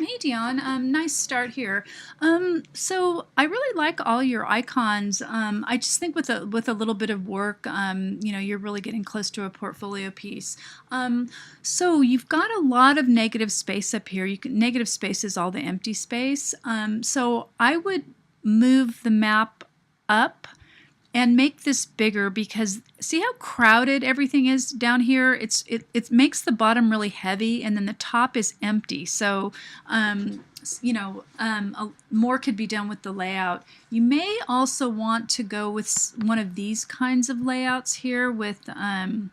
Hey Dion, nice start here. So I really like all your icons. I just think with a little bit of work, you're really getting close to a portfolio piece. So you've got a lot of negative space up here. Negative space is all the empty space. So I would move the map up and make this bigger because see how crowded everything is down here. It makes the bottom really heavy and then the top is empty. So more could be done with the layout. You may also want to go with one of these kinds of layouts here with some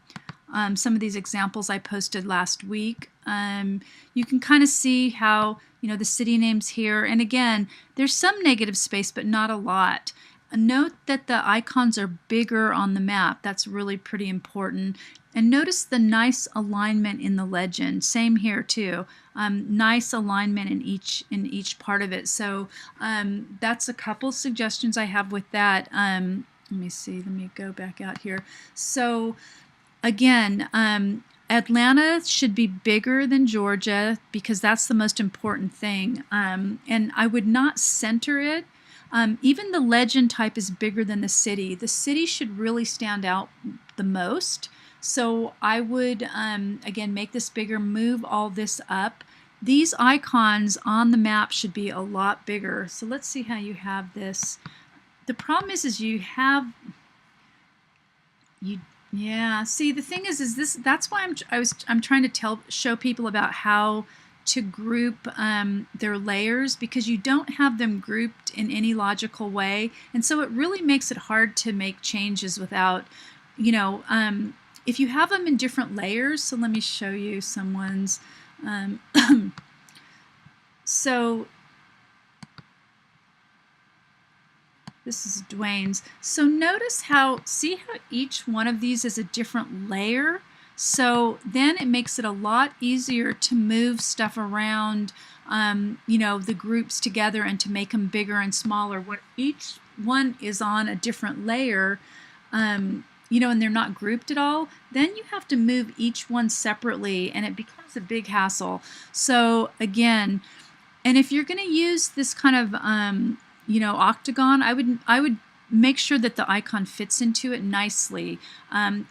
of these examples I posted last week. You can kind of see how the city names here, and again there's some negative space but not a lot. Note that the icons are bigger on the map. That's really pretty important. And notice the nice alignment in the legend. Same here too. Nice alignment in each part of it. So that's a couple suggestions I have with that. Let me see. Let me go back out here. So again, Atlanta should be bigger than Georgia because that's the most important thing. And I would not center it. Even the legend type is bigger than the city. The city should really stand out the most. So I would, again, make this bigger, move all this up. These icons on the map should be a lot bigger. So let's see how you have this. The problem is yeah, see, the thing is this, that's why I'm trying to show people about how to group their layers, because you don't have them grouped in any logical way, and so it really makes it hard to make changes without, if you have them in different layers. So let me show you someone's. So this is Dwayne's. So notice see how each one of these is a different layer. So then it makes it a lot easier to move stuff around, the groups together and to make them bigger and smaller. When each one is on a different layer, and they're not grouped at all, then you have to move each one separately and it becomes a big hassle. So again, and if you're going to use this kind of, octagon, I would make sure that the icon fits into it nicely,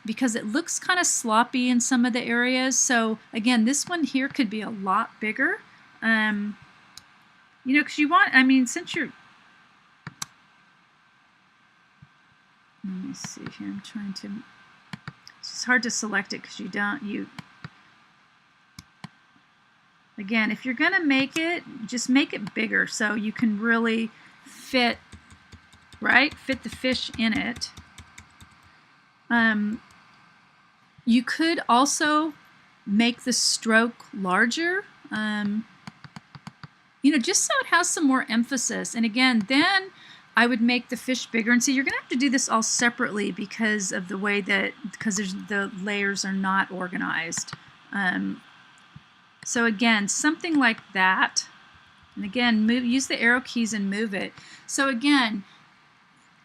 because it looks kind of sloppy in some of the areas. So again, this one here could be a lot bigger, because you want, since you're, let me see here, I'm trying to, it's hard to select it because again, if you're gonna make it, just make it bigger so you can really fit the fish in it. You could also make the stroke larger, just so it has some more emphasis. And again, then I would make the fish bigger. And so you're gonna have to do this all separately because of the way the layers are not organized. So again, something like that. And again, use the arrow keys and move it. So again,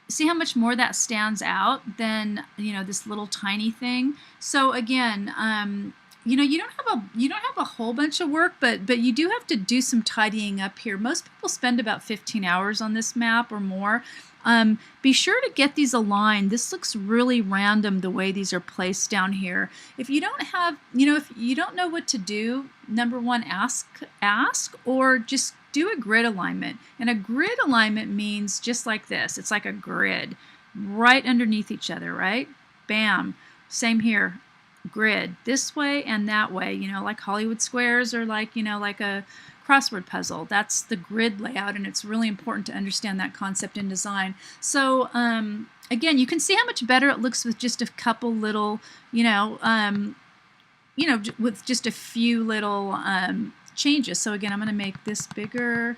see how much more that stands out than this little tiny thing. So again, you don't have a whole bunch of work, but you do have to do some tidying up here. Most people spend about 15 hours on this map or more. Be sure to get these aligned. This looks really random the way these are placed down here. If you don't have, if you don't know what to do, number one, ask, or just do a grid alignment. And a grid alignment means just like this. It's like a grid right underneath each other, right? Bam. Same here. Grid this way and that way, like Hollywood squares or like a crossword puzzle. That's the grid layout, and it's really important to understand that concept in design. So again, you can see how much better it looks with just a couple little, with just a few little changes. So again, I'm going to make this bigger,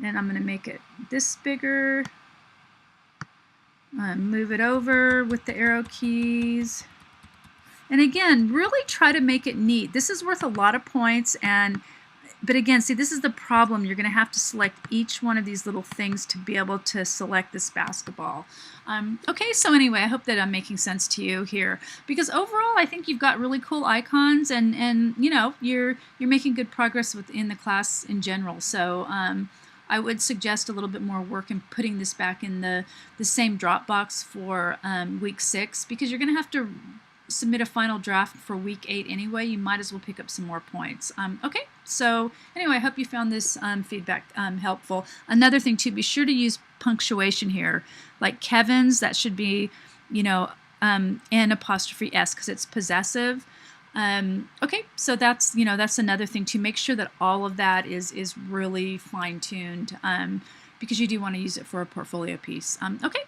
and I'm going to make it this bigger. Move it over with the arrow keys. And again, really try to make it neat. This is worth a lot of points, and But again, see, this is the problem. You're going to have to select each one of these little things to be able to select this basketball. Okay, so anyway, I hope that I'm making sense to you here, because overall I think you've got really cool icons, and you know, you're making good progress within the class in general. So I would suggest a little bit more work in putting this back in the same Dropbox for week 6, because you're going to have to submit a final draft for week 8 anyway. You might as well pick up some more points. Okay, so anyway, I hope you found this feedback helpful. Another thing too, be sure to use punctuation here. Like Kevin's, that should be, you know, N apostrophe S, because it's possessive. Okay, so that's, you know, that's another thing to make sure that all of that is really fine-tuned, because you do want to use it for a portfolio piece. Okay.